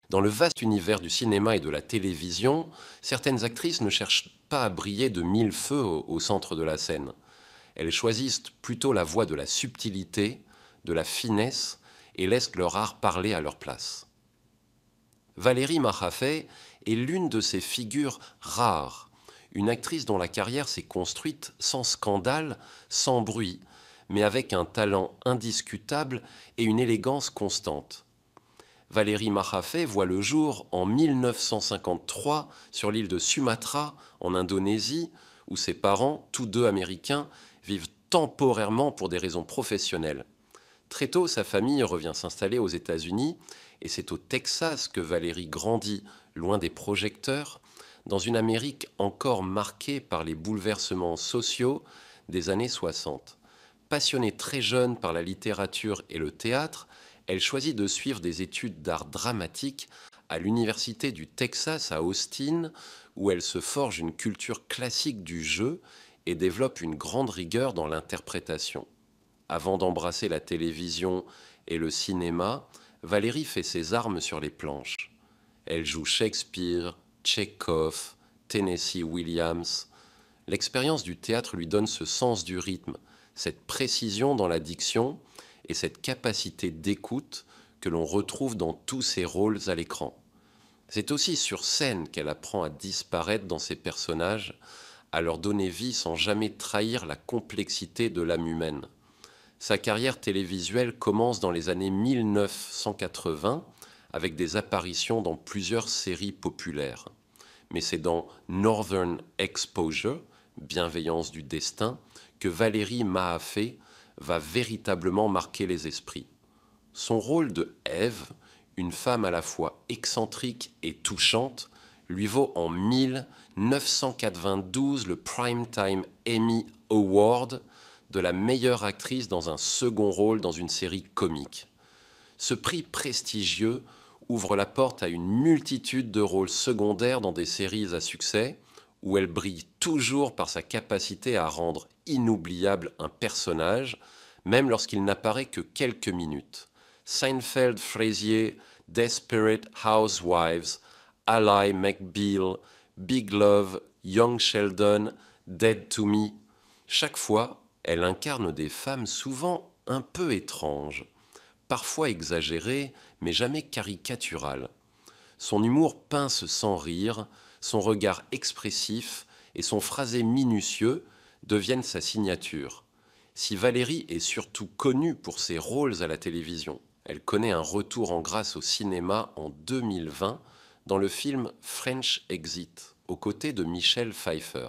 Dans le vaste univers du cinéma et de la télévision, certaines actrices ne cherchent pas à briller de mille feux au centre de la scène. Elles choisissent plutôt la voie de la subtilité, de la finesse et laissent leur art parler à leur place. Valérie Mahaffey est l'une de ces figures rares, une actrice dont la carrière s'est construite sans scandale, sans bruit, mais avec un talent indiscutable et une élégance constante. Valérie Mahaffey voit le jour en 1953 sur l'île de Sumatra, en Indonésie, où ses parents, tous deux américains, vivent temporairement pour des raisons professionnelles. Très tôt, sa famille revient s'installer aux États-Unis et c'est au Texas que Valérie grandit, loin des projecteurs, dans une Amérique encore marquée par les bouleversements sociaux des années 60. Passionnée très jeune par la littérature et le théâtre, elle choisit de suivre des études d'art dramatique à l'Université du Texas à Austin, où elle se forge une culture classique du jeu et développe une grande rigueur dans l'interprétation. Avant d'embrasser la télévision et le cinéma, Valérie fait ses armes sur les planches. Elle joue Shakespeare, Tchekhov, Tennessee Williams. L'expérience du théâtre lui donne ce sens du rythme, cette précision dans la diction et cette capacité d'écoute que l'on retrouve dans tous ses rôles à l'écran. C'est aussi sur scène qu'elle apprend à disparaître dans ses personnages, à leur donner vie sans jamais trahir la complexité de l'âme humaine. Sa carrière télévisuelle commence dans les années 1980 avec des apparitions dans plusieurs séries populaires. Mais c'est dans Northern Exposure, Bienveillance du destin, que Valérie Mahaffey va véritablement marquer les esprits. Son rôle de Ève, une femme à la fois excentrique et touchante, lui vaut en 1992 le Primetime Emmy Award de la meilleure actrice dans un second rôle dans une série comique. Ce prix prestigieux ouvre la porte à une multitude de rôles secondaires dans des séries à succès, où elle brille toujours par sa capacité à rendre inoubliable un personnage, même lorsqu'il n'apparaît que quelques minutes. Seinfeld, Frasier, Desperate Housewives, Ally McBeal, Big Love, Young Sheldon, Dead to Me. Chaque fois, elle incarne des femmes souvent un peu étranges, parfois exagérées, mais jamais caricaturales. Son humour pince sans rire, son regard expressif et son phrasé minutieux deviennent sa signature. Si Valérie est surtout connue pour ses rôles à la télévision, elle connaît un retour en grâce au cinéma en 2020 dans le film French Exit, aux côtés de Michelle Pfeiffer.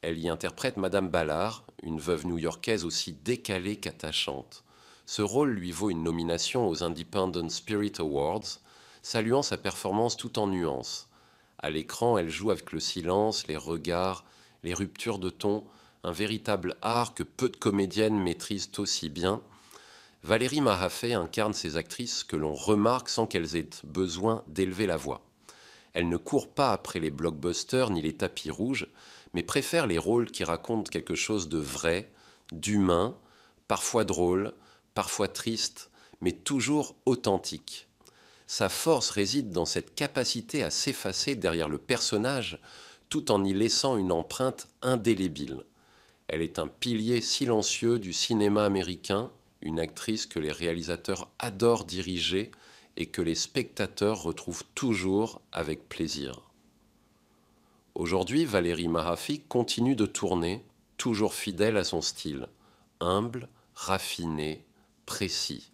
Elle y interprète Madame Ballard, une veuve new-yorkaise aussi décalée qu'attachante. Ce rôle lui vaut une nomination aux Independent Spirit Awards, saluant sa performance tout en nuances. À l'écran, elle joue avec le silence, les regards, les ruptures de ton, un véritable art que peu de comédiennes maîtrisent aussi bien. Valérie Mahaffey incarne ces actrices que l'on remarque sans qu'elles aient besoin d'élever la voix. Elle ne court pas après les blockbusters ni les tapis rouges, mais préfère les rôles qui racontent quelque chose de vrai, d'humain, parfois drôle, parfois triste, mais toujours authentique. Sa force réside dans cette capacité à s'effacer derrière le personnage tout en y laissant une empreinte indélébile. Elle est un pilier silencieux du cinéma américain, une actrice que les réalisateurs adorent diriger et que les spectateurs retrouvent toujours avec plaisir. Aujourd'hui, Valérie Mahaffey continue de tourner, toujours fidèle à son style, humble, raffiné, précis.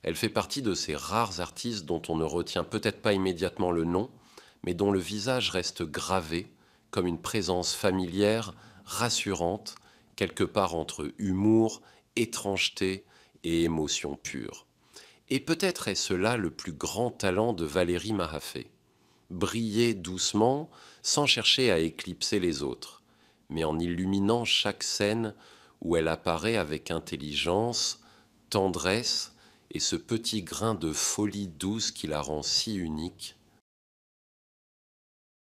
Elle fait partie de ces rares artistes dont on ne retient peut-être pas immédiatement le nom, mais dont le visage reste gravé comme une présence familière, rassurante, quelque part entre humour, étrangeté et émotion pure. Et peut-être est-ce là le plus grand talent de Valérie Mahaffey. Briller doucement, sans chercher à éclipser les autres, mais en illuminant chaque scène où elle apparaît avec intelligence, tendresse et ce petit grain de folie douce qui la rend si unique,